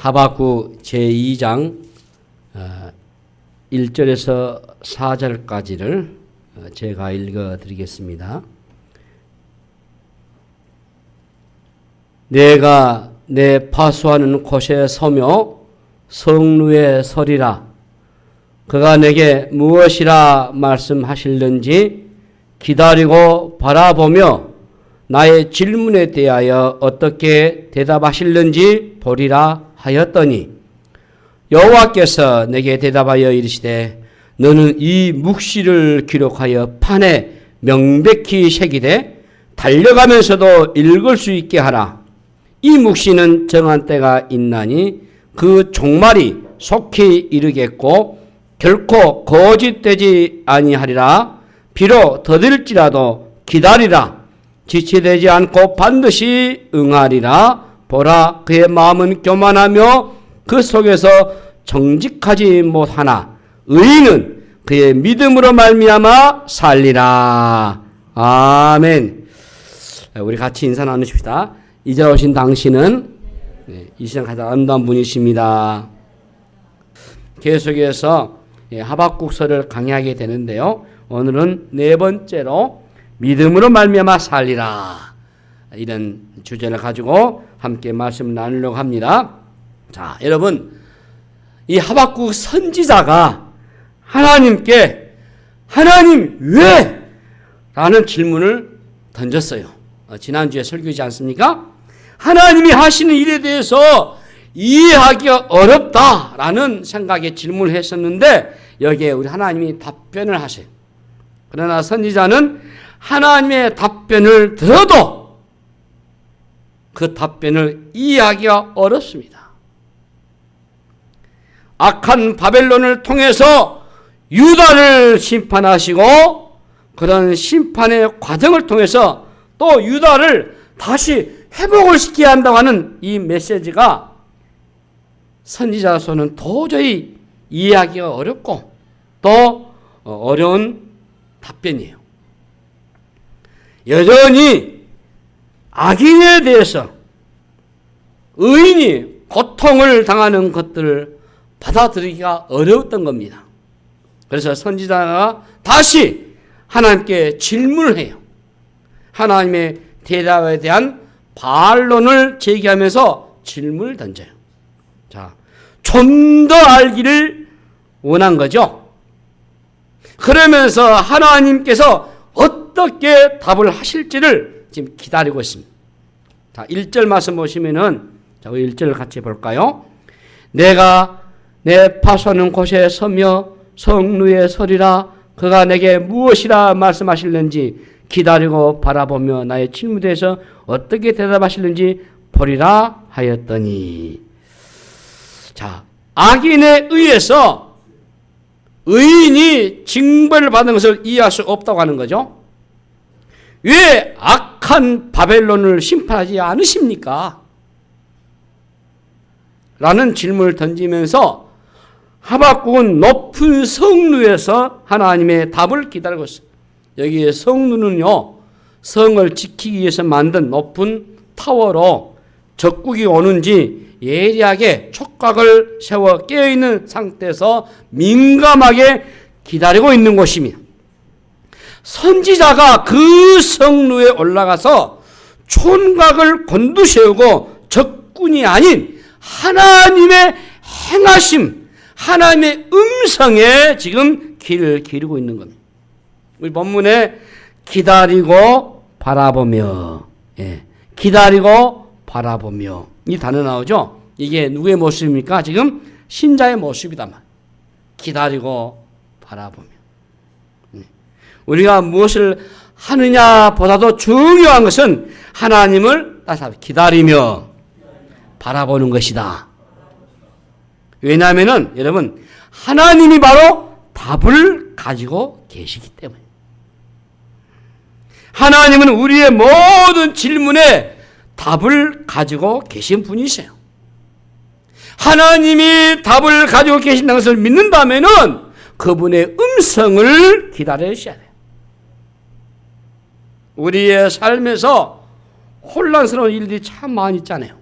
하박국 제2장 1절에서 4절까지를 제가 읽어드리겠습니다. 내가 내 파수하는 곳에 서며 성루에 서리라. 그가 내게 무엇이라 말씀하실는지 기다리고 바라보며 나의 질문에 대하여 어떻게 대답하실는지 보리라 하였더니 여호와께서 내게 대답하여 이르시되 너는 이 묵시를 기록하여 판에 명백히 새기되 달려가면서도 읽을 수 있게 하라. 이 묵시는 정한 때가 있나니 그 종말이 속히 이르겠고 결코 거짓되지 아니하리라. 비록 더딜지라도 기다리라. 지체되지 않고 반드시 응하리라. 보라, 그의 마음은 교만하며 그 속에서 정직하지 못하나 의인은 그의 믿음으로 말미암아 살리라. 아멘. 우리 같이 인사 나누십시다. 이제 오신 당신은 이 시간 가장 아름다운 분이십니다. 계속해서 하박국서를 강의하게 되는데요. 오늘은 네 번째로 믿음으로 말미암아 살리라, 이런 주제를 가지고 함께 말씀을 나누려고 합니다. 자, 여러분, 이 하박국 선지자가 하나님께 하나님 왜? 라는 질문을 던졌어요. 지난주에 설교이지 않습니까? 하나님이 하시는 일에 대해서 이해하기가 어렵다라는 생각에 질문을 했었는데 여기에 우리 하나님이 답변을 하세요. 그러나 선지자는 하나님의 답변을 들어도 그 답변을 이해하기가 어렵습니다. 악한 바벨론을 통해서 유다를 심판하시고 그런 심판의 과정을 통해서 또 유다를 다시 회복을 시켜야 한다고 하는 이 메시지가 선지자로서는 도저히 이해하기가 어렵고 또 어려운 답변이에요. 여전히 악인에 대해서 의인이 고통을 당하는 것들을 받아들이기가 어려웠던 겁니다. 그래서 선지자가 다시 하나님께 질문을 해요. 하나님의 대답에 대한 반론을 제기하면서 질문을 던져요. 자, 좀 더 알기를 원한 거죠. 그러면서 하나님께서 어떻게 답을 하실지를 지금 기다리고 있습니다. 자, 1절 말씀 보시면은, 자, 우리 1절을 같이 볼까요? 내가 내 파수하는 곳에 서며 성루에 서리라. 그가 내게 무엇이라 말씀하실는지 기다리고 바라보며 나의 질문에 대해서 어떻게 대답하실는지 보리라 하였더니. 자, 악인에 의해서 의인이 징벌을 받는 것을 이해할 수 없다고 하는 거죠. 왜 악한 바벨론을 심판하지 않으십니까? 라는 질문을 던지면서 하박국은 높은 성루에서 하나님의 답을 기다리고 있어요. 여기에 성루는요, 성을 지키기 위해서 만든 높은 타워로 적국이 오는지 예리하게 촉각을 세워 깨어있는 상태에서 민감하게 기다리고 있는 곳입니다. 선지자가 그 성루에 올라가서 촌각을 곤두세우고 적군이 아닌 하나님의 행하심, 하나님의 음성에 지금 길을 기르고 있는 겁니다. 우리 본문에 기다리고 바라보며, 기다리고 바라보며 이 단어 나오죠. 이게 누구의 모습입니까? 지금 신자의 모습이다. 기다리고 바라보며. 우리가 무엇을 하느냐보다도 중요한 것은 하나님을 기다리며 바라보는 것이다. 왜냐하면은 여러분, 하나님이 바로 답을 가지고 계시기 때문에. 하나님은 우리의 모든 질문에 답을 가지고 계신 분이세요. 하나님이 답을 가지고 계신다는 것을 믿는다면은 그분의 음성을 기다리셔야 돼요. 우리의 삶에서 혼란스러운 일들이 참 많이 있잖아요.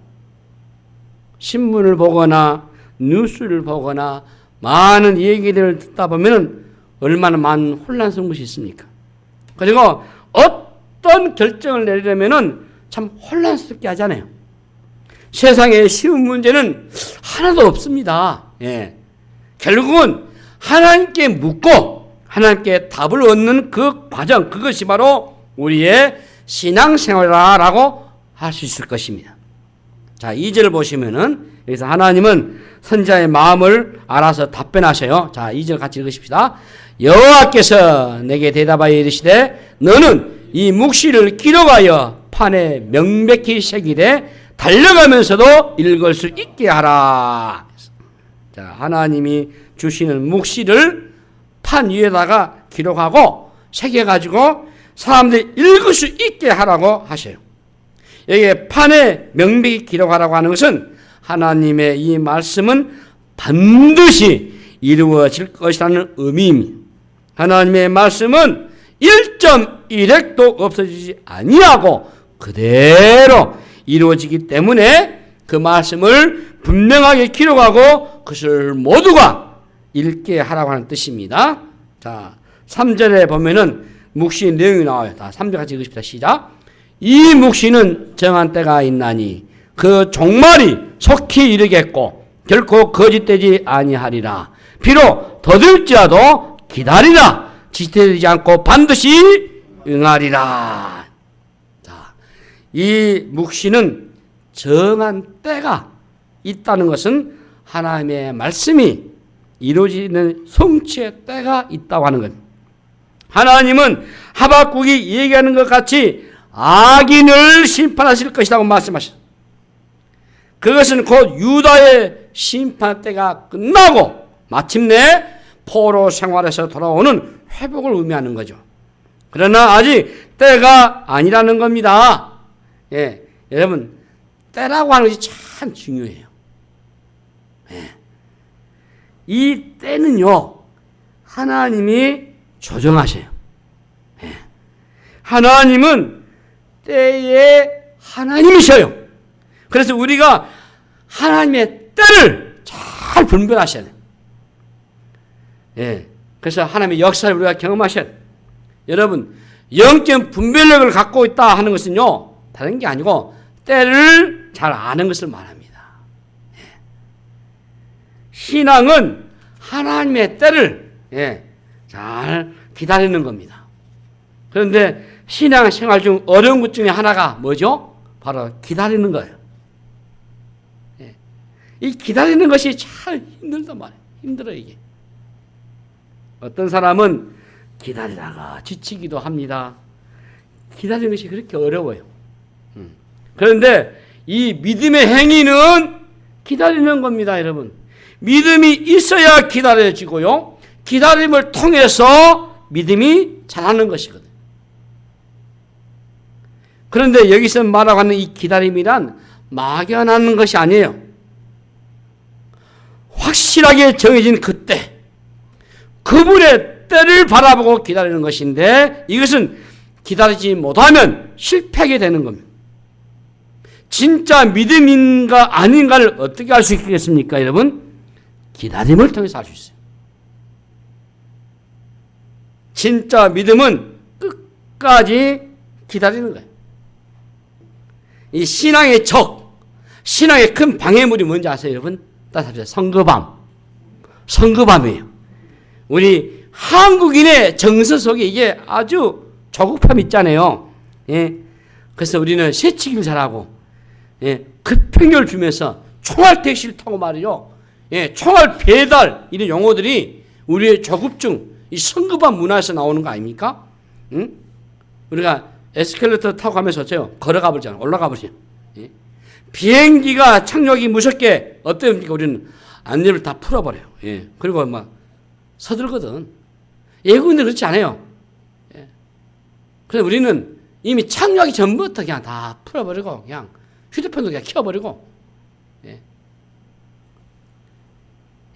신문을 보거나 뉴스를 보거나 많은 얘기들을 듣다 보면 얼마나 많은 혼란스러운 것이 있습니까? 그리고 어떤 결정을 내리려면 참 혼란스럽게 하잖아요. 세상에 쉬운 문제는 하나도 없습니다. 예. 결국은 하나님께 묻고 하나님께 답을 얻는 그 과정, 그것이 바로 우리의 신앙생활이라고 할 수 있을 것입니다. 자, 2절을 보시면은 여기서 하나님은 선지자의 마음을 알아서 답변하셔요. 자, 2절 같이 읽으십시다. 여호와께서 내게 대답하여 이르시되 너는 이 묵시를 기록하여 판에 명백히 새기되 달려가면서도 읽을 수 있게 하라. 자, 하나님이 주시는 묵시를 판 위에다가 기록하고 새겨가지고 사람들이 읽을 수 있게 하라고 하셔요. 여기에 판에 명백히 기록하라고 하는 것은 하나님의 이 말씀은 반드시 이루어질 것이라는 의미입니다. 하나님의 말씀은 1.1획도 없어지지 아니하고 그대로 이루어지기 때문에 그 말씀을 분명하게 기록하고 그것을 모두가 읽게 하라고 하는 뜻입니다. 자, 3절에 보면은 묵시 내용이 나와요. 다 3절 같이 읽으십시다. 시작. 이 묵시는 정한 때가 있나니 그 종말이 속히 이르겠고 결코 거짓되지 아니하리라. 비록 더딜지라도 기다리라. 지체되지 않고 반드시 응하리라. 자, 이 묵시는 정한 때가 있다는 것은 하나님의 말씀이 이루어지는 성취의 때가 있다고 하는 것. 하나님은 하박국이 얘기하는 것 같이 악인을 심판하실 것이라고 말씀하셨습니다. 그것은 곧 유다의 심판 때가 끝나고 마침내 포로 생활에서 돌아오는 회복을 의미하는 거죠. 그러나 아직 때가 아니라는 겁니다. 예, 여러분 때라고 하는 것이 참 중요해요. 예. 이 때는요 하나님이 조정하셔요. 예. 하나님은 때의 하나님이셔요. 그래서 우리가 하나님의 때를 잘 분별하셔야 돼요. 예. 그래서 하나님의 역사를 우리가 경험하셔야 돼요. 여러분, 영적 분별력을 갖고 있다 하는 것은요, 다른 게 아니고, 때를 잘 아는 것을 말합니다. 예. 신앙은 하나님의 때를, 예, 잘 기다리는 겁니다. 그런데 신앙 생활 중 어려운 것 중에 하나가 뭐죠? 바로 기다리는 거예요. 예. 이 기다리는 것이 참 힘들단 말이에요. 힘들어요, 이게. 어떤 사람은 기다리다가 지치기도 합니다. 기다리는 것이 그렇게 어려워요. 그런데 이 믿음의 행위는 기다리는 겁니다, 여러분. 믿음이 있어야 기다려지고요. 기다림을 통해서 믿음이 자라는 것이거든요. 그런데 여기서 말하고 하는 이 기다림이란 막연한 것이 아니에요. 확실하게 정해진 그때, 그분의 때를 바라보고 기다리는 것인데 이것은 기다리지 못하면 실패하게 되는 겁니다. 진짜 믿음인가 아닌가를 어떻게 알 수 있겠습니까, 여러분? 기다림을 통해서 알 수 있어요. 진짜 믿음은 끝까지 기다리는 거예요. 이 신앙의 적, 신앙의 큰 방해물이 뭔지 아세요, 여러분? 따라합시다. 성급함. 성급함이에요. 우리 한국인의 정서 속에 이게 아주 조급함이 있잖아요. 예. 그래서 우리는 새치기를 잘하고, 예, 급행료를 주면서 총알 택시를 타고 말이죠. 예, 총알 배달 이런 용어들이 우리의 조급증, 이 성급한 문화에서 나오는 거 아닙니까? 응? 우리가 에스컬레이터 타고 가면서 어때요? 걸어가 버리잖아요. 올라가 버리죠. 예? 비행기가 착륙이 무섭게 어때요? 우리는 안내를 다 풀어버려요. 예. 그리고 막 서들거든. 외국인들 그렇지 않아요. 예. 그래서 우리는 이미 착륙하기 전부터 그냥 다 풀어버리고 그냥 휴대폰도 그냥 켜버리고. 예.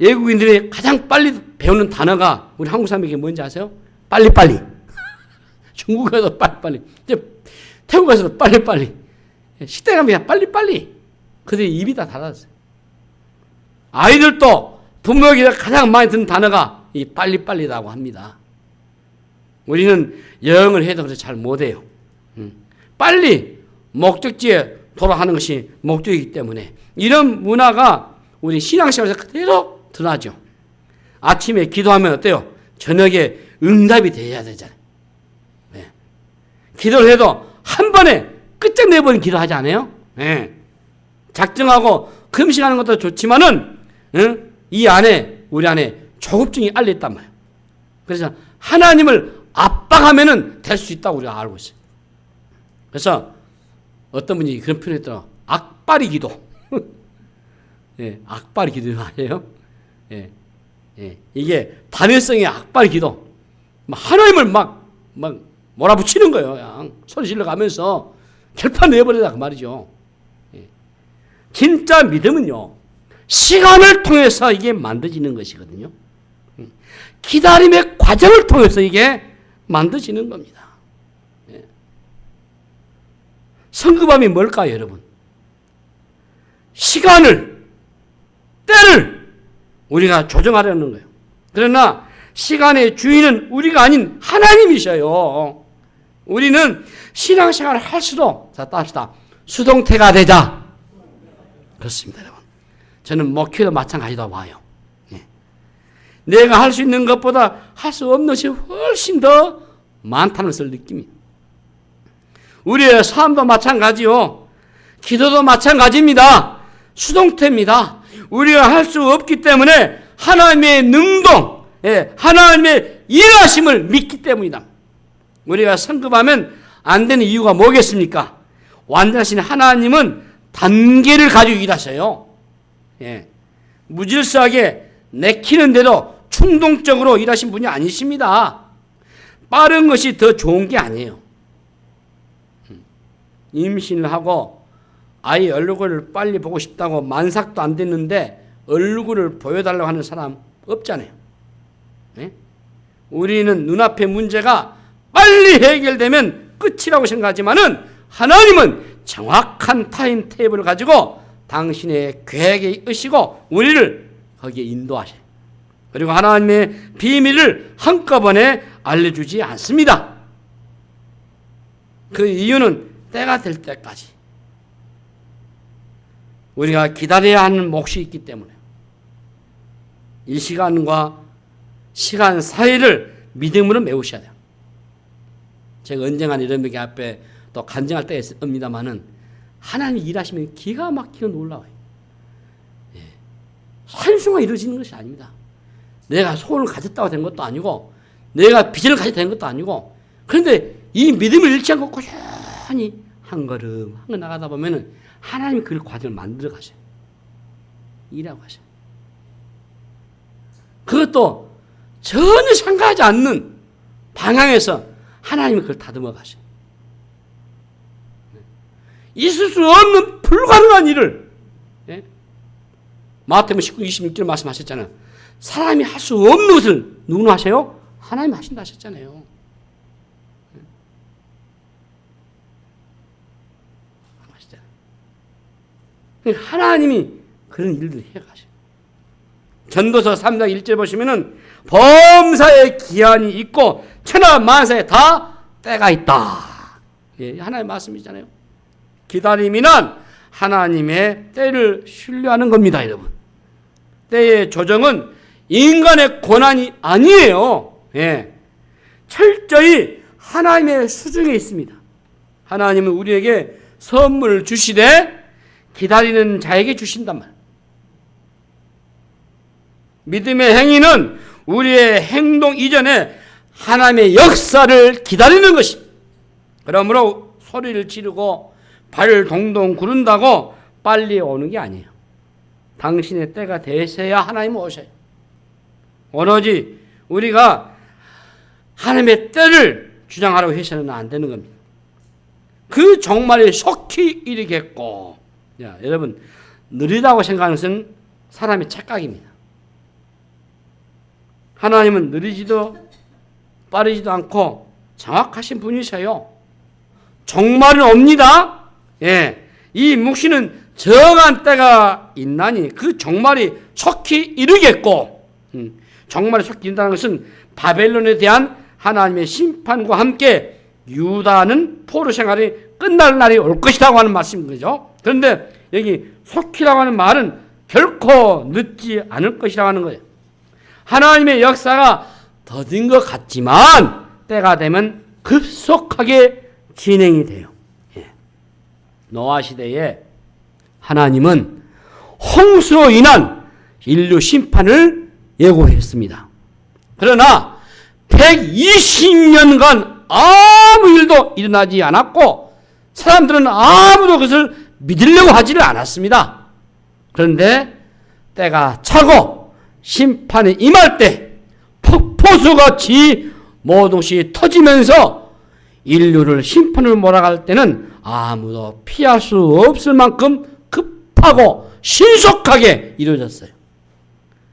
외국인들이 가장 빨리 배우는 단어가 우리 한국 사람에게 뭔지 아세요? 빨리빨리. 중국에서 빨리빨리. 이제 태국에서도 빨리빨리. 식당에 가면 그냥 빨리빨리. 그들의 입이 다 달라졌어요. 아이들도 부모에게 가장 많이 듣는 단어가 이 빨리빨리라고 합니다. 우리는 영어를 해도 그래서 잘 못해요. 빨리 목적지에 돌아가는 것이 목적이기 때문에 이런 문화가 우리 신앙생활에서 그대로 드러나죠. 아침에 기도하면 어때요? 저녁에 응답이 돼야 되잖아요. 네. 기도를 해도 한 번에 끝장내버린 기도하지 않아요? 네. 작정하고 금식하는 것도 좋지만은 이 안에 우리 안에 조급증이 알려있단 말이에요. 그래서 하나님을 압박하면은 될 수 있다고 우리가 알고 있어요. 그래서 어떤 분이 그런 표현을 했더라고요. 악바리 기도. 예, 악바리 기도 아니에요? 예, 예, 이게 단일성의 악바리 기도. 하나님을 막 몰아붙이는 거예요. 그냥 소리 질러가면서 결판 내버리다 그 말이죠. 예. 진짜 믿음은요, 시간을 통해서 이게 만들어지는 것이거든요. 기다림의 과정을 통해서 이게 만들어지는 겁니다. 예. 성급함이 뭘까요, 여러분? 시간을, 때를 우리가 조정하려는 거예요. 그러나 시간의 주인은 우리가 아닌 하나님이셔요. 우리는 신앙생활을 할수록, 자, 따릅시다. 수동태가 되자. 그렇습니다, 여러분. 저는 목회도 마찬가지다 와요. 예. 내가 할 수 있는 것보다 할 수 없는 것이 훨씬 더 많다는 것을 느낍니다. 우리의 삶도 마찬가지요. 기도도 마찬가지입니다. 수동태입니다. 우리가 할 수 없기 때문에 하나님의 능동, 하나님의 일하심을 믿기 때문이다. 우리가 성급하면 안 되는 이유가 뭐겠습니까? 완전하신 하나님은 단계를 가지고 일하셔요. 예. 무질서하게 내키는데도 충동적으로 일하신 분이 아니십니다. 빠른 것이 더 좋은 게 아니에요. 임신을 하고 아이 얼굴을 빨리 보고 싶다고 만삭도 안 됐는데 얼굴을 보여달라고 하는 사람 없잖아요. 네? 우리는 눈앞의 문제가 빨리 해결되면 끝이라고 생각하지만은 하나님은 정확한 타임 테이블을 가지고 당신의 계획에 의시고 우리를 거기에 인도하셔요. 그리고 하나님의 비밀을 한꺼번에 알려주지 않습니다. 그 이유는 때가 될 때까지 우리가 기다려야 하는 몫이 있기 때문에 이 시간과 시간 사이를 믿음으로 메우셔야 돼요. 제가 언젠가 이런 분 앞에 또 간증할 때가 있습니다만은 하나님이 일하시면 기가 막히게 놀라워요. 예. 한순간 이루어지는 것이 아닙니다. 내가 소원을 가졌다고 된 것도 아니고 내가 비전을 가졌다 된 것도 아니고 그런데 이 믿음을 잃지 않고 꾸준히 한 걸음 한 걸 나가다 보면은 하나님이 그 과정을 만들어 가셔요. 일하고 가셔요. 그것도 전혀 상가하지 않는 방향에서 하나님이 그걸 다듬어 가셔요. 있을 수 없는 불가능한 일을, 예? 마태복음 19, 26절 말씀하셨잖아요. 사람이 할 수 없는 것을 누구는 하세요? 하나님이 하신다 하셨잖아요. 하나님이 그런 일들을 해가셔요. 전도서 3장 1절 보시면은 범사에 기한이 있고 천하 만사에 다 때가 있다. 예, 하나님의 말씀이잖아요. 기다림이란 하나님의 때를 신뢰하는 겁니다, 여러분. 때의 조정은 인간의 권한이 아니에요. 예. 철저히 하나님의 수중에 있습니다. 하나님은 우리에게 선물을 주시되 기다리는 자에게 주신단 말이에요. 믿음의 행위는 우리의 행동 이전에 하나님의 역사를 기다리는 것입니다. 그러므로 소리를 지르고 발을 동동 구른다고 빨리 오는 게 아니에요. 당신의 때가 되셔야 하나님 오셔요. 오로지 우리가 하나님의 때를 주장하라고 해서는 안 되는 겁니다. 그 종말이 속히 이르겠고, 야, 여러분, 느리다고 생각하는 것은 사람의 착각입니다. 하나님은 느리지도 빠르지도 않고 정확하신 분이셔요. 종말은 옵니다. 예, 이 묵시는 정한 때가 있나니 그 종말이 속히 이르겠고, 종말이 속히 이른다는 것은 바벨론에 대한 하나님의 심판과 함께 유다는 포로 생활이 끝날 날이 올 것이라고 하는 말씀인 거죠. 그런데 여기 속히라고 하는 말은 결코 늦지 않을 것이라고 하는 거예요. 하나님의 역사가 더딘 것 같지만 때가 되면 급속하게 진행이 돼요. 노아 시대에 하나님은 홍수로 인한 인류 심판을 예고했습니다. 그러나 120년간 아무 일도 일어나지 않았고 사람들은 아무도 그것을 믿으려고 하지를 않았습니다. 그런데 때가 차고 심판이 임할 때 폭포수같이 모든 것이 터지면서 인류를 심판을 몰아갈 때는 아무도 피할 수 없을 만큼 급하고 신속하게 이루어졌어요.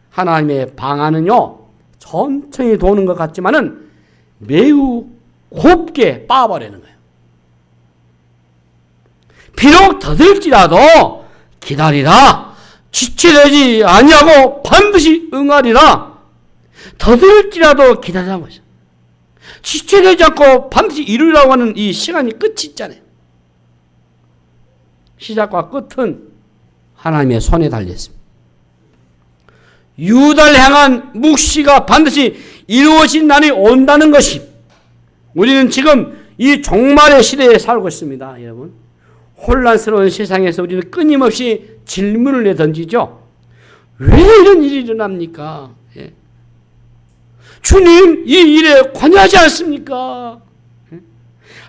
하나님의 방안은요, 천천히 도는 것 같지만은 매우 곱게 빠버리는 거예요. 비록 더딜지라도 기다리라. 지체되지 아니하고 반드시 응하리라. 더딜지라도 기다리라는 거죠. 지체되지 않고 반드시 이루려고 하는 이 시간이 끝이 있잖아요. 시작과 끝은 하나님의 손에 달렸습니다. 유다를 향한 묵시가 반드시 이루어진 날이 온다는 것이, 우리는 지금 이 종말의 시대에 살고 있습니다. 여러분, 혼란스러운 세상에서 우리는 끊임없이 질문을 내던지죠. 왜 이런 일이 일어납니까? 주님, 이 일에 관여하지 않습니까?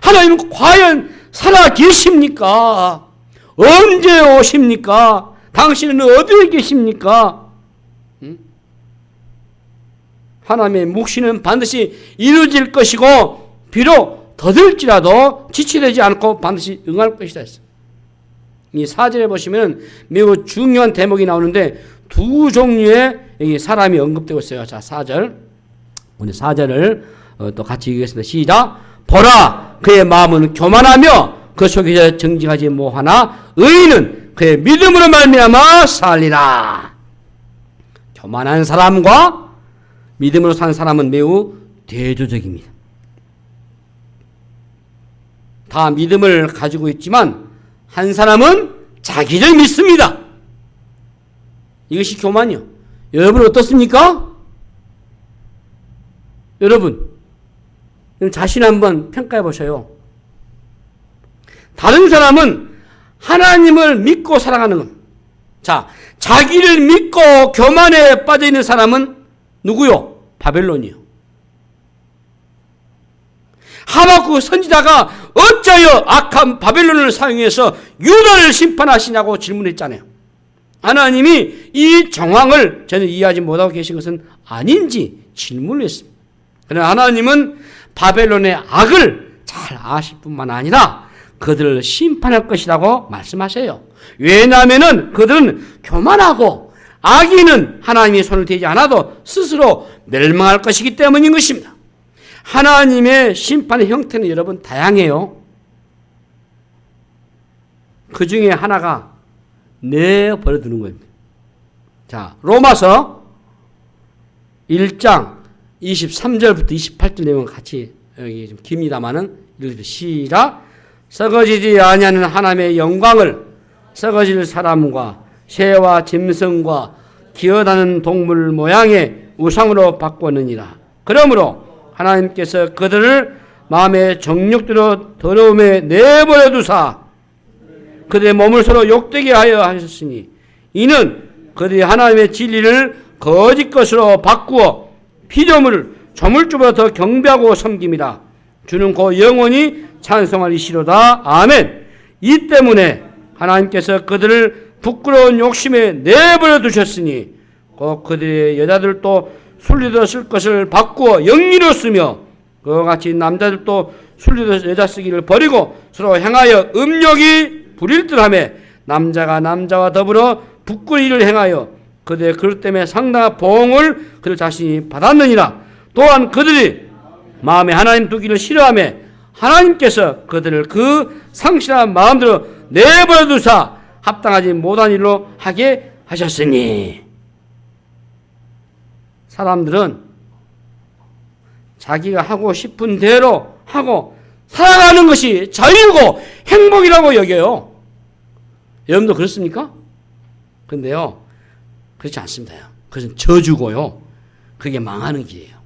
하나님은 과연 살아계십니까? 언제 오십니까? 당신은 어디에 계십니까? 하나님의 묵시는 반드시 이루어질 것이고 비록 더딜지라도 지체되지 않고 반드시 응할 것이다 했어요. 이 4절에 보시면 매우 중요한 대목이 나오는데 두 종류의 여기 사람이 언급되고 있어요. 자, 4절. 우리 4절을 또 같이 읽겠습니다. 시작. 보라, 그의 마음은 교만하며 그 속에서 정직하지 못하나 의인은 그의 믿음으로 말미암아 살리라. 교만한 사람과 믿음으로 사는 사람은 매우 대조적입니다. 다 믿음을 가지고 있지만 한 사람은 자기를 믿습니다. 이것이 교만이요. 여러분 어떻습니까? 여러분 자신 한번 평가해 보세요. 다른 사람은 하나님을 믿고 살아가는 것. 자, 자기를 믿고 교만에 빠져 있는 사람은 누구요? 바벨론이요. 하박국 선지자가 어찌하여 악한 바벨론을 사용해서 유다를 심판하시냐고 질문했잖아요. 하나님이 이 정황을 전혀 이해하지 못하고 계신 것은 아닌지 질문을 했습니다. 그러나 하나님은 바벨론의 악을 잘 아실 뿐만 아니라 그들을 심판할 것이라고 말씀하세요. 왜냐하면 그들은 교만하고 악인은 하나님의 손을 대지 않아도 스스로 멸망할 것이기 때문인 것입니다. 하나님의 심판의 형태는 여러분 다양해요. 그 중에 하나가 내버려 두는 겁니다. 자, 로마서 1장 23절부터 28절 내용 같이 여기 좀 깁니다만은 읽으세요. 시작. 썩어지지 아니하는 하나님의 영광을 썩어질 사람과 새와 짐승과 기어다니는 동물 모양의 우상으로 바꾸느니라. 그러므로 하나님께서 그들을 마음의 정욕대로 더러움에 내버려 두사 그들의 몸을 서로 욕되게 하여 하셨으니 이는 그들이 하나님의 진리를 거짓 것으로 바꾸어 피조물을 조물주보다 더 경배하고 섬김이라. 주는 그 영원히 찬송하리시로다. 아멘. 이 때문에 하나님께서 그들을 부끄러운 욕심에 내버려 두셨으니 곧 그들의 여자들도 순리대로 쓸 것을 바꾸어 영리로 쓰며 그와 같이 남자들도 순리대로 여자 쓰기를 버리고 서로 행하여 음욕이 부릴 듯하며 남자가 남자와 더불어 부끄러이를 행하여 그들의 그릇 때문에 상당한 보응을 그들 자신이 받았느니라. 또한 그들이 마음에 하나님 두기를 싫어하며 하나님께서 그들을 그 상실한 마음대로 내버려 두사 합당하지 못한 일로 하게 하셨으니. 사람들은 자기가 하고 싶은 대로 하고 살아가는 것이 자유고 행복이라고 여겨요. 여러분도 그렇습니까? 그런데요, 그렇지 않습니다. 그것은 저주고요. 그게 망하는 길이에요.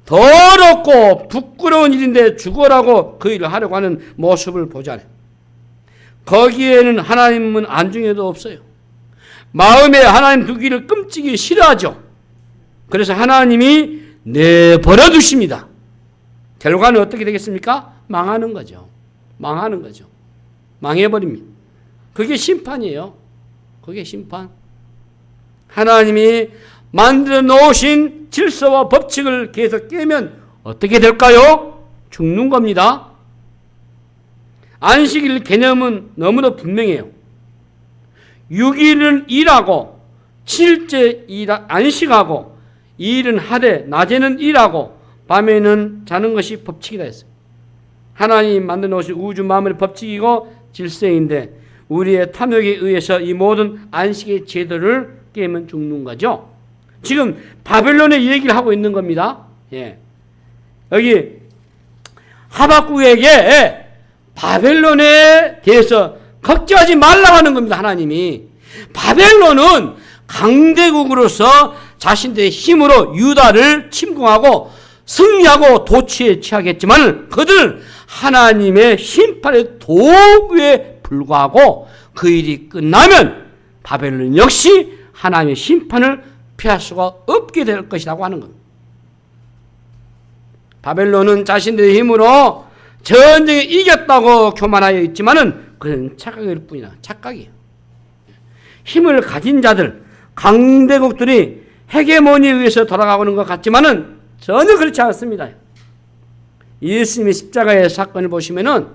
더럽고 부끄러운 일인데 죽어라고 그 일을 하려고 하는 모습을 보잖아요. 거기에는 하나님은 안중에도 없어요. 마음에 하나님 두기를 끔찍이 싫어하죠. 그래서 하나님이 내버려 두십니다. 결과는 어떻게 되겠습니까? 망하는 거죠. 망하는 거죠. 망해버립니다. 그게 심판이에요. 그게 심판. 하나님이 만들어 놓으신 질서와 법칙을 계속 깨면 어떻게 될까요? 죽는 겁니다. 안식일 개념은 너무나 분명해요. 6일은 일하고 7일째 안식하고 2일은 하되 낮에는 일하고 밤에는 자는 것이 법칙이다 했어요. 하나님 만들어 놓으신 우주 만물의 법칙이고 질서인데 우리의 탐욕에 의해서 이 모든 안식의 제도를 깨면 죽는 거죠. 지금 바벨론의 얘기를 하고 있는 겁니다. 예. 여기 하박국에게 바벨론에 대해서 걱정하지 말라고 하는 겁니다. 하나님이. 바벨론은 강대국으로서 자신들의 힘으로 유다를 침공하고 승리하고 도취에 취하겠지만 그들은 하나님의 심판의 도구에 불과하고 그 일이 끝나면 바벨론 역시 하나님의 심판을 피할 수가 없게 될 것이라고 하는 겁니다. 바벨론은 자신들의 힘으로 전쟁에 이겼다고 교만하여 있지만은 그건 착각일 뿐이다. 착각이에요. 힘을 가진 자들, 강대국들이 헤게모니에 의해서 돌아가는 것 같지만은 전혀 그렇지 않습니다. 예수님의 십자가의 사건을 보시면은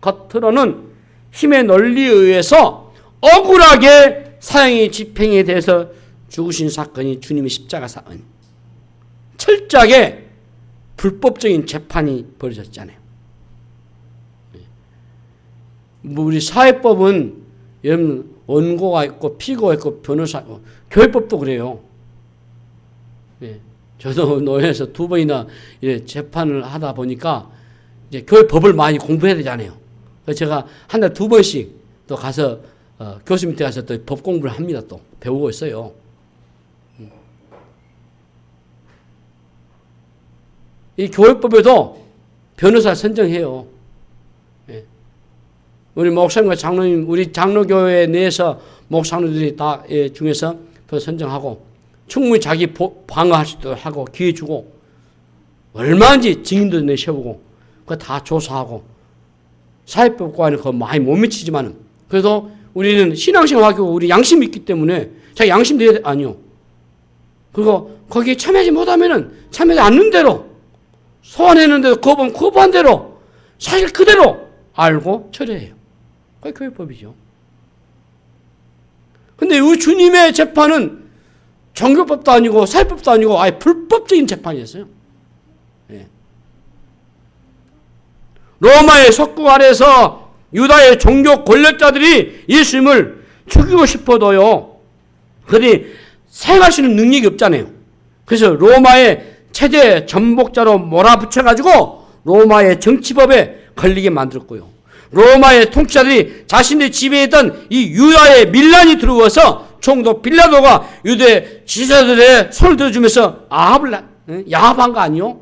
겉으로는 힘의 논리에 의해서 억울하게 사형의 집행에 대해서 죽으신 사건이 주님의 십자가 사건. 철저하게 불법적인 재판이 벌어졌잖아요. 우리 사회법은 여러분 원고가 있고 피고가 있고 변호사 있고 교회법도 그래요. 저도 노예에서 2번이나 재판을 하다 보니까 이제 교회법을 많이 공부해야 되잖아요. 그래서 제가 한 달에 2번씩 또 가서 교수 밑에 가서 또 법 공부를 합니다. 또 배우고 있어요. 이 교회법에도 변호사 선정해요. 우리 목사님과 장로님, 우리 장로교회 내에서 목사님들이 다 중에서 더 선정하고 충분히 자기 방어할 수 있도록 하고 기회 주고 얼마든지 증인도 내세우고 그거 다 조사하고 사회법과는 그거 많이 못 미치지만은 그래도 우리는 신앙생활 하고 우리 양심이 있기 때문에 자기 양심 돼야 돼. 아니요. 그리고 거기에 참여하지 못하면은 참여하지 않는 대로 소환했는 대로 거부한 대로 사실 그대로 알고 처리해요. 그게 교회법이죠. 근데 이 주님의 재판은 종교법도 아니고 사회법도 아니고 아예 불법적인 재판이었어요. 예. 로마의 속국 아래서 유다의 종교 권력자들이 예수님을 죽이고 싶어도요. 그들이 사용할 수 있는 능력이 없잖아요. 그래서 로마의 최대 전복자로 몰아붙여가지고 로마의 정치법에 걸리게 만들었고요. 로마의 통치자들이 자신의 지배에 있던 이 유다의 밀란이 들어와서 총독 빌라도가 유대 지사들의 손을 들어주면서 야합한 거 아니요?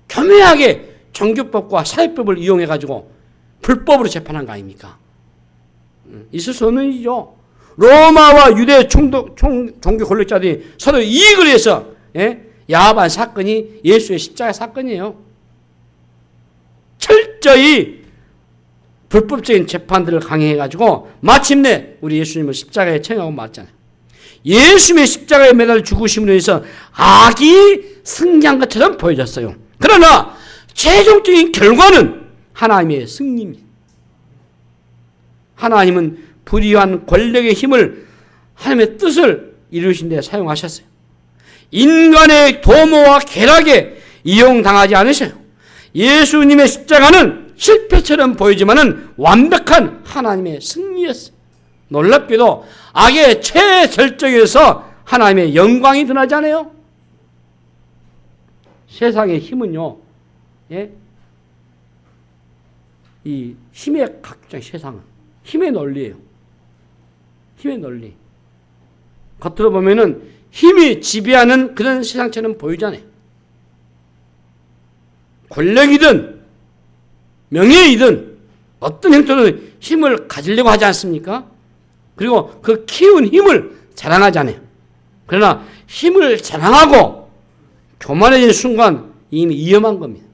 교묘하게 종교법과 사회법을 이용해가지고 불법으로 재판한 거 아닙니까? 있을 수 없는 일이죠. 로마와 유대 종교 권력자들이 서로 이익을 위해서 야합한 사건이 예수의 십자가 사건이에요. 철저히 불법적인 재판들을 강행해가지고 마침내 우리 예수님을 십자가에 처형하고 말았잖아요. 예수님의 십자가에 매달 죽으심으로 해서 악이 승리한 것처럼 보여졌어요. 그러나 최종적인 결과는 하나님의 승리입니다. 하나님은 불의한 권력의 힘을 하나님의 뜻을 이루신 데 사용하셨어요. 인간의 도모와 쾌락에 이용당하지 않으셔요. 예수님의 십자가는 실패처럼 보이지만은 완벽한 하나님의 승리였어요. 놀랍게도 악의 최절정에서 하나님의 영광이 드러나지 않아요? 세상의 힘은요, 예? 이 힘의 각종 세상은 힘의 논리예요. 힘의 논리. 겉으로 보면은 힘이 지배하는 그런 세상처럼 보이잖아요. 권력이든 명예이든 어떤 형태로든 힘을 가지려고 하지 않습니까? 그리고 그 키운 힘을 자랑하잖아요. 그러나 힘을 자랑하고 교만해진 순간 이미 위험한 겁니다.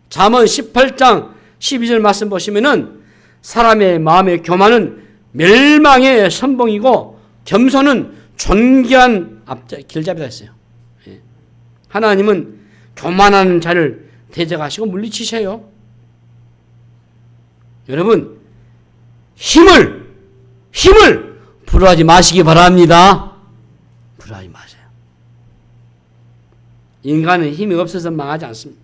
잠언 18장 12절 말씀 보시면은 사람의 마음의 교만은 멸망의 선봉이고 겸손은 존귀한 길잡이다 했어요. 하나님은 교만하는 자를 대적하시고 물리치셔요. 여러분, 힘을 부러워하지 마시기 바랍니다. 부러워하지 마세요. 인간은 힘이 없어서 망하지 않습니다.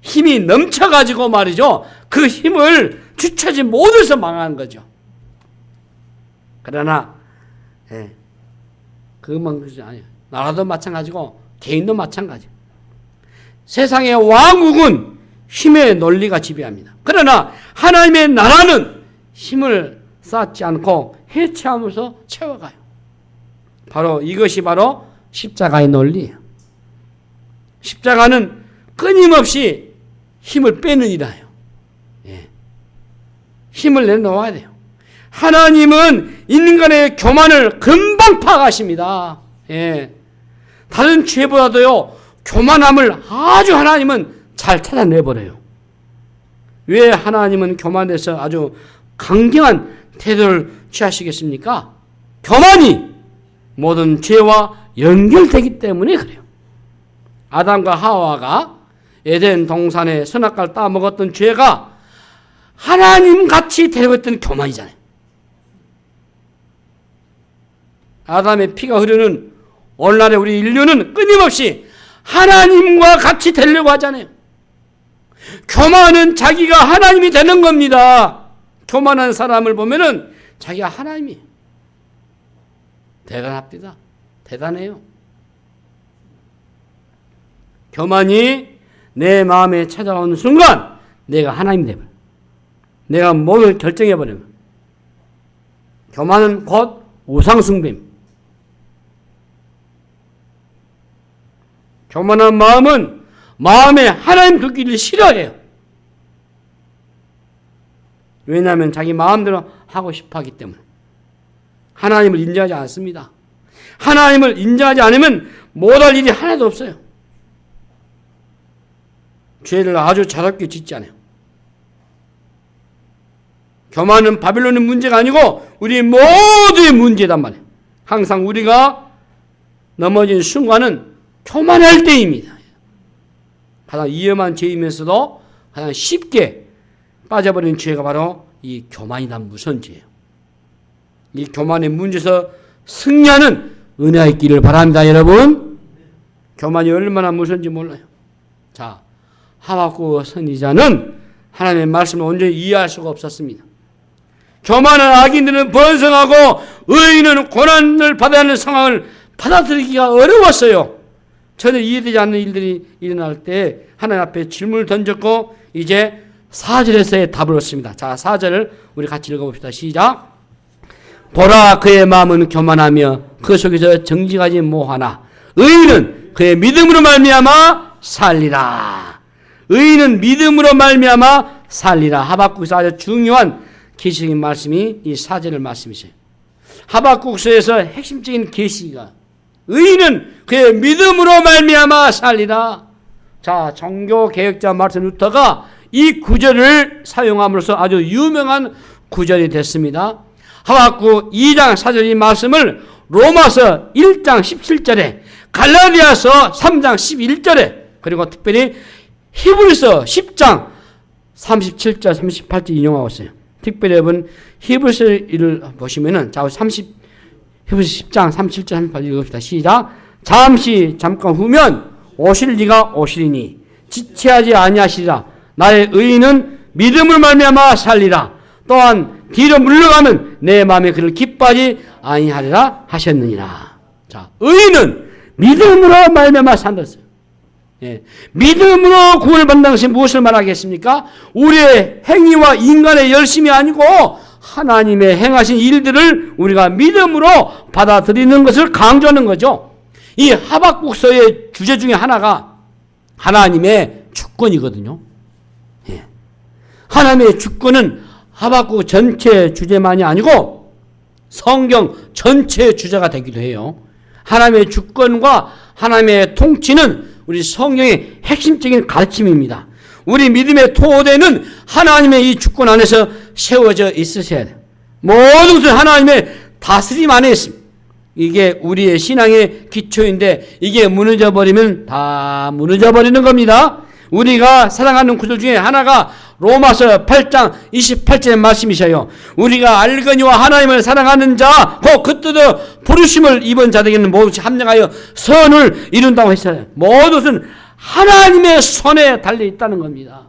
힘이 넘쳐가지고 말이죠. 그 힘을 주체하지 못해서 망하는 거죠. 그러나 그것만 그러지 않아요. 나라도 마찬가지고 개인도 마찬가지. 세상의 왕국은 힘의 논리가 지배합니다. 그러나 하나님의 나라는 힘을 쌓지 않고 해체하면서 채워가요. 이것이 바로 십자가의 논리예요. 십자가는 끊임없이 힘을 빼는 일이에요. 힘을 내놓아야 돼요. 하나님은 인간의 교만을 금방 파악하십니다. 다른 죄보다도요, 교만함을 아주 하나님은 잘 찾아내버려요. 왜 하나님은 교만해서 아주 강경한 태도를 취하시겠습니까? 교만이 모든 죄와 연결되기 때문에 그래요. 아담과 하와가 에덴 동산에 선악과를 따먹었던 죄가 하나님같이 되려고 했던 교만이잖아요. 아담의 피가 흐르는 오늘날의 우리 인류는 끊임없이 하나님과 같이 되려고 하잖아요. 교만은 자기가 하나님이 되는 겁니다. 교만한 사람을 보면은 자기가 하나님이에요. 대단합니다. 대단해요. 교만이 내 마음에 찾아오는 순간 내가 하나님이 되버려. 내가 모든 결정해버리면. 교만은 곧 우상숭배입니다. 교만한 마음은 마음에 하나님 두기를 싫어해요. 왜냐하면 자기 마음대로 하고 싶어 하기 때문에. 하나님을 인정하지 않습니다. 하나님을 인정하지 않으면 못할 일이 하나도 없어요. 죄를 아주 자유롭게 짓지 않아요. 교만은 바빌론의 문제가 아니고 우리 모두의 문제단 말이에요. 항상 우리가 넘어진 순간은 교만할 때입니다. 가장 위험한 죄이면서도 가장 쉽게 빠져버린 죄가 바로 이 교만이란 무서운 죄예요. 이 교만의 문제에서 승리하는 은혜가 있기를 바랍니다. 여러분, 교만이 얼마나 무서운지 몰라요. 자, 하박국 선지자는 하나님의 말씀을 온전히 이해할 수가 없었습니다. 교만한 악인들은 번성하고 의인은 고난을 받아야 하는 상황을 받아들이기가 어려웠어요. 전혀 이해되지 않는 일들이 일어날 때 하나님 앞에 질문을 던졌고 이제 4절에서의 답을 얻습니다. 자, 4절을 우리 같이 읽어봅시다. 시작. 보라, 그의 마음은 교만하며 그 속에서 정직하지 못하나 의인은 그의 믿음으로 말미암아 살리라. 의인은 믿음으로 말미암아 살리라. 하박국에서 아주 중요한 계시적인 말씀이 이 4절의 말씀이세요. 하박국서에서 핵심적인 계시가 의인은 그의 믿음으로 말미암아 살리라. 자, 종교개혁자 마르틴 루터가 이 구절을 사용함으로써 아주 유명한 구절이 됐습니다. 하박국 2장 4절 이 말씀을 로마서 1장 17절에 갈라디아서 3장 11절에 그리고 특별히 히브리서 10장 37절 38절 인용하고 있어요. 특별히 여러분 히브리서를 보시면은 자 히브리서 10장 37절 38절 읽읍시다. 시작. 잠깐 후면 오실 이가 오시리니 지체하지 아니하시리라. 나의 의인은 믿음을 말미암아 살리라. 또한 뒤로 물러가면 내 마음에 그를 기뻐하지 아니하리라 하셨느니라. 자, 의인은 믿음으로 말미암아 산다. 예. 믿음으로 구원을 받는 것이 무엇을 말하겠습니까? 우리의 행위와 인간의 열심이 아니고 하나님의 행하신 일들을 우리가 믿음으로 받아들이는 것을 강조하는 거죠. 이 하박국서의 주제 중에 하나가 하나님의 주권이거든요. 예. 하나님의 주권은 하박국 전체 주제만이 아니고 성경 전체의 주제가 되기도 해요. 하나님의 주권과 하나님의 통치는 우리 성경의 핵심적인 가르침입니다. 우리 믿음의 토대는 하나님의 이 주권 안에서 세워져 있으셔야 돼요. 모든 것은 하나님의 다스림 안에 있습니다. 이게 우리의 신앙의 기초인데 이게 무너져 버리면 다 무너져 버리는 겁니다. 우리가 사랑하는 구절 중에 하나가 로마서 8장 28절의 말씀이셔요. 우리가 알거니와 하나님을 사랑하는 자, 그 뜻을 부르심을 입은 자들에게는 모두 합력하여 선을 이룬다고 했어요. 모든 하나님의 손에 달려 있다는 겁니다.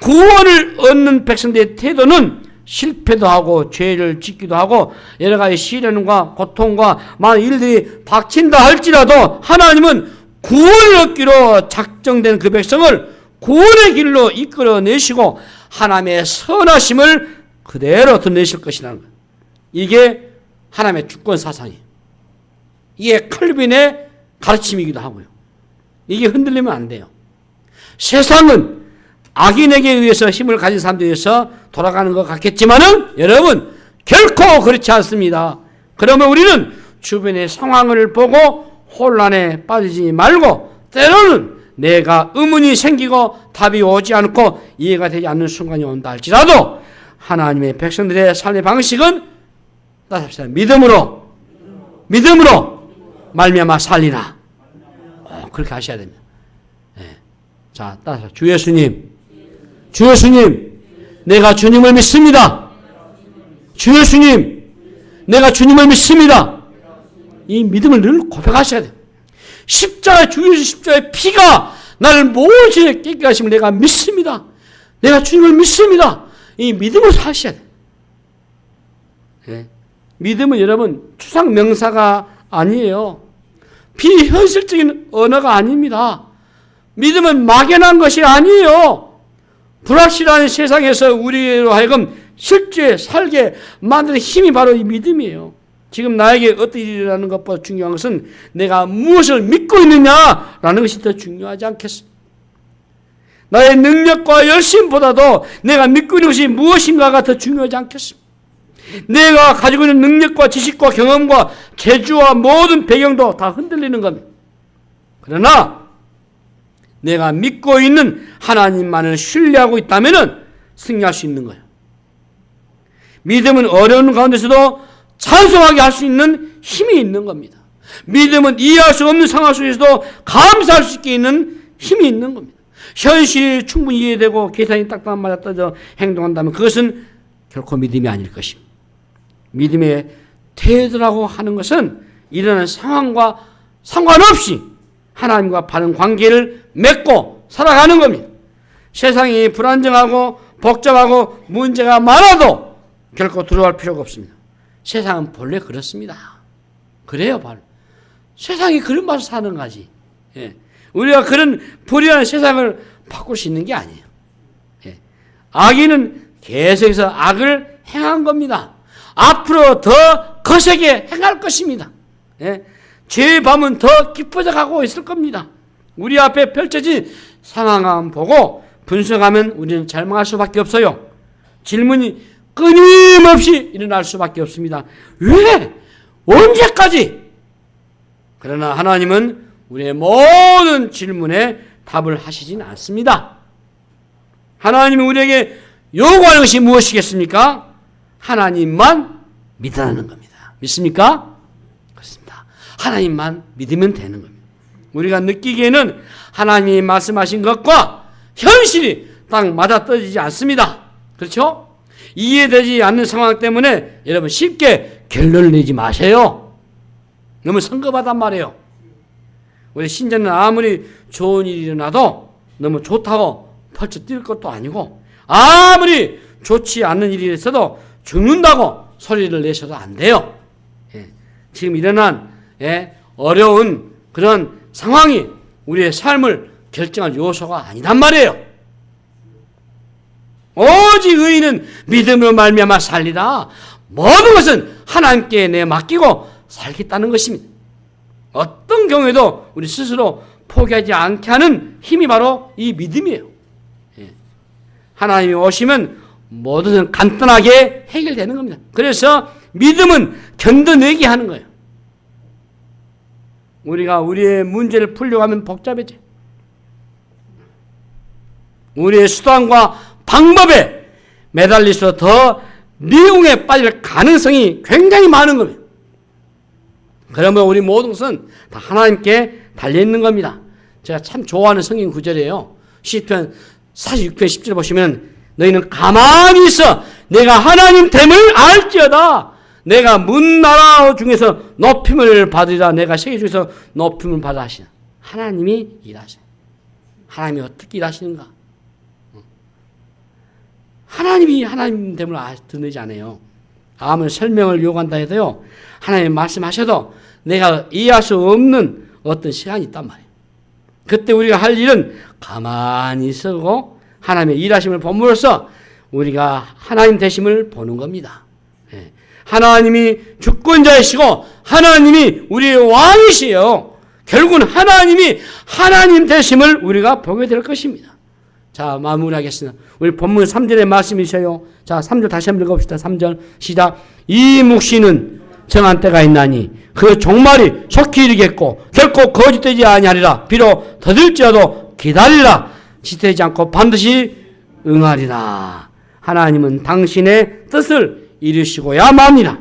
구원을 얻는 백성들의 태도는 실패도 하고 죄를 짓기도 하고 여러 가지 시련과 고통과 많은 일들이 닥친다 할지라도 하나님은 구원을 얻기로 작정된 그 백성을 구원의 길로 이끌어내시고 하나님의 선하심을 그대로 드러내실 것이라는 거예요. 이게 하나님의 주권 사상이에요. 이게 칼빈의 가르침이기도 하고요. 이게 흔들리면 안 돼요. 세상은 악인에게 의해서 힘을 가진 사람들에 의해서 돌아가는 것 같겠지만은 여러분 결코 그렇지 않습니다. 그러면 우리는 주변의 상황을 보고 혼란에 빠지지 말고 때로는 내가 의문이 생기고 답이 오지 않고 이해가 되지 않는 순간이 온다 할지라도 하나님의 백성들의 삶의 방식은 믿음으로 말미암아 살리라. 그렇게 하셔야 됩니다. 네. 자, 따라서 주 예수님, 내가 주님을 믿습니다. 주 예수님, 내가 주님을 믿습니다. 이 믿음을 늘 고백하셔야 돼요. 십자가, 주 예수 십자가의 피가 나를 모든 깨끗게 하심을 내가 믿습니다. 내가 주님을 믿습니다. 이 믿음을 사셔야 돼요. 네. 믿음은 여러분 추상 명사가 아니에요. 비현실적인 언어가 아닙니다. 믿음은 막연한 것이 아니에요. 불확실한 세상에서 우리로 하여금 실제 살게 만드는 힘이 바로 이 믿음이에요. 지금 나에게 어떤 일이 일어나는 것보다 중요한 것은 내가 무엇을 믿고 있느냐라는 것이 더 중요하지 않겠습니까? 나의 능력과 열심보다도 내가 믿고 있는 것이 무엇인가가 더 중요하지 않겠습니까? 내가 가지고 있는 능력과 지식과 경험과 재주와 모든 배경도 다 흔들리는 겁니다. 그러나 내가 믿고 있는 하나님만을 신뢰하고 있다면 승리할 수 있는 거예요. 믿음은 어려운 가운데서도 찬송하게 할 수 있는 힘이 있는 겁니다. 믿음은 이해할 수 없는 상황 속에서도 감사할 수 있게 있는 힘이 있는 겁니다. 현실이 충분히 이해되고 계산이 딱딱 맞아떨어져 행동한다면 그것은 결코 믿음이 아닐 것입니다. 믿음의 태도라고 하는 것은 일어나는 상황과 상관없이 하나님과 바른 관계를 맺고 살아가는 겁니다. 세상이 불안정하고 복잡하고 문제가 많아도 결코 두려워할 필요가 없습니다. 세상은 본래 그렇습니다. 그래요, 바로. 세상이 그런 맛을 사는 거지. 예. 우리가 그런 불의한 세상을 바꿀 수 있는 게 아니에요. 예. 악인은 계속해서 악을 행한 겁니다. 앞으로 더 거세게 행할 것입니다. 예. 죄의 밤은 더 깊어져 가고 있을 겁니다. 우리 앞에 펼쳐진 상황만 보고 분석하면 우리는 절망할 수밖에 없어요. 질문이 끊임없이 일어날 수밖에 없습니다. 왜? 언제까지? 그러나 하나님은 우리의 모든 질문에 답을 하시진 않습니다. 하나님이 우리에게 요구하는 것이 무엇이겠습니까? 하나님만 믿으라는 겁니다. 믿습니까? 그렇습니다. 하나님만 믿으면 되는 겁니다. 우리가 느끼기에는 하나님이 말씀하신 것과 현실이 딱 맞아떨어지지 않습니다. 그렇죠? 이해되지 않는 상황 때문에 여러분 쉽게 결론을 내지 마세요. 너무 성급하단 말이에요. 우리 신자는 아무리 좋은 일이 일어나도 너무 좋다고 펄쩍 뛸 것도 아니고 아무리 좋지 않은 일이 있어도 죽는다고 소리를 내셔도 안 돼요. 지금 일어난 어려운 그런 상황이 우리의 삶을 결정할 요소가 아니단 말이에요. 오직 의인은 믿음으로 말미암아 살리라. 모든 것은 하나님께 내 맡기고 살겠다는 것입니다. 어떤 경우에도 우리 스스로 포기하지 않게 하는 힘이 바로 이 믿음이에요. 하나님이 오시면 모든 것은 간단하게 해결되는 겁니다. 그래서 믿음은 견뎌내게 하는 거예요. 우리가 우리의 문제를 풀려고 하면 복잡해져요. 우리의 수단과 방법에 매달릴수록 더 미궁에 빠질 가능성이 굉장히 많은 겁니다. 그러면 우리 모든 것은 다 하나님께 달려있는 겁니다. 제가 참 좋아하는 성경 구절이에요. 시편 46편 10절 보시면 너희는 가만히 있어 내가 하나님 됨을 알지어다. 내가 문나라 중에서 높임을 받으리라. 내가 세계 중에서 높임을 받아 하시나. 하나님이 일하시네. 하나님이 어떻게 일하시는가? 하나님이 하나님 됨을 드러내지 않아요. 아무리 설명을 요구한다 해도요. 하나님 말씀하셔도 내가 이해할 수 없는 어떤 시간이 있단 말이에요. 그때 우리가 할 일은 가만히 있고 하나님의 일하심을 본으로써 우리가 하나님 되심을 보는 겁니다. 하나님이 주권자이시고 하나님이 우리의 왕이시요. 결국은 하나님이 하나님 되심을 우리가 보게 될 것입니다. 자, 마무리하겠습니다. 우리 본문 3절의 말씀이셔요. 자, 3절 다시 한번 읽어봅시다. 3절 시작. 이 묵시는 정한 때가 있나니 그 종말이 속히 이르겠고 결코 거짓되지 아니하리라. 비록 더딜지라도 기다리라. 지체되지 않고 반드시 응하리라. 하나님은 당신의 뜻을 이루시고야만이라.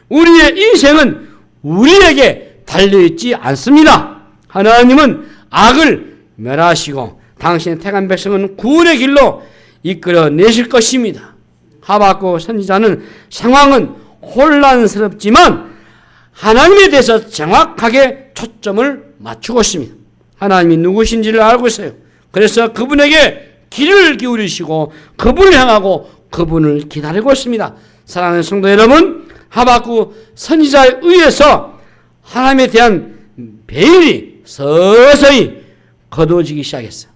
우리의 인생은 우리에게 달려있지 않습니다. 하나님은 악을 멸하시고 당신의 택한 백성은 구원의 길로 이끌어내실 것입니다. 하박국 선지자는 상황은 혼란스럽지만 하나님에 대해서 정확하게 초점을 맞추고 있습니다. 하나님이 누구신지를 알고 있어요. 그래서 그분에게 귀를 기울이시고 그분을 향하고 그분을 기다리고 있습니다. 사랑하는 성도 여러분, 하박국 선지자에 의해서 하나님에 대한 배인이 서서히 거두어지기 시작했어요.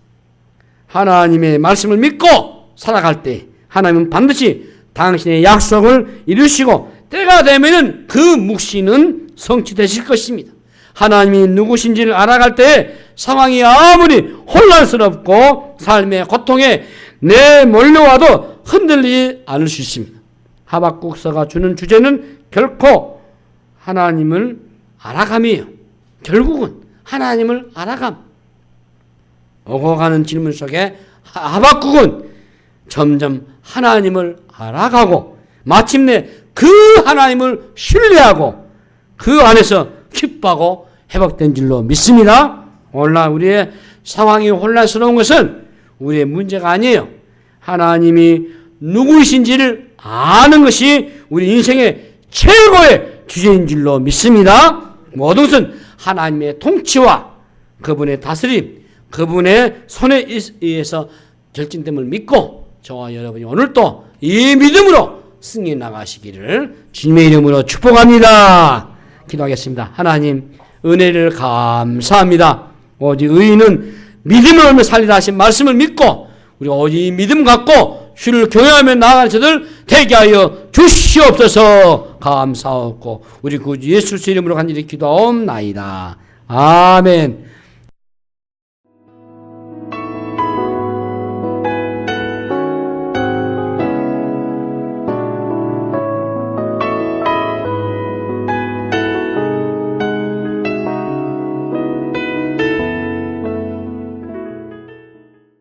하나님의 말씀을 믿고 살아갈 때 하나님은 반드시 당신의 약속을 이루시고 때가 되면 그 묵시는 성취되실 것입니다. 하나님이 누구신지를 알아갈 때 상황이 아무리 혼란스럽고 삶의 고통에 내몰려와도 흔들리지 않을 수 있습니다. 하박국서가 주는 주제는 결코 하나님을 알아감이에요. 결국은 하나님을 알아감. 오고 가는 질문 속에 하박국은 점점 하나님을 알아가고 마침내 그 하나님을 신뢰하고 그 안에서 기뻐하고 회복된 줄로 믿습니다. 오늘날 우리의 상황이 혼란스러운 것은 우리의 문제가 아니에요. 하나님이 누구이신지를 아는 것이 우리 인생의 최고의 주제인 줄로 믿습니다. 모든 것은 하나님의 통치와 그분의 다스림, 그분의 손에 의해서 결정됨을 믿고 저와 여러분이 오늘도 이 믿음으로 승리해 나가시기를 주님의 이름으로 축복합니다. 기도하겠습니다. 하나님 은혜를 감사합니다. 오직 의인은 믿음을 살리라 하신 말씀을 믿고 우리 오직 믿음 갖고 주를 경외하며 나아가는 저들 되게 하여 주시옵소서. 감사하고 우리 구주 예수 이름으로 간절히 기도하옵나이다. 아멘.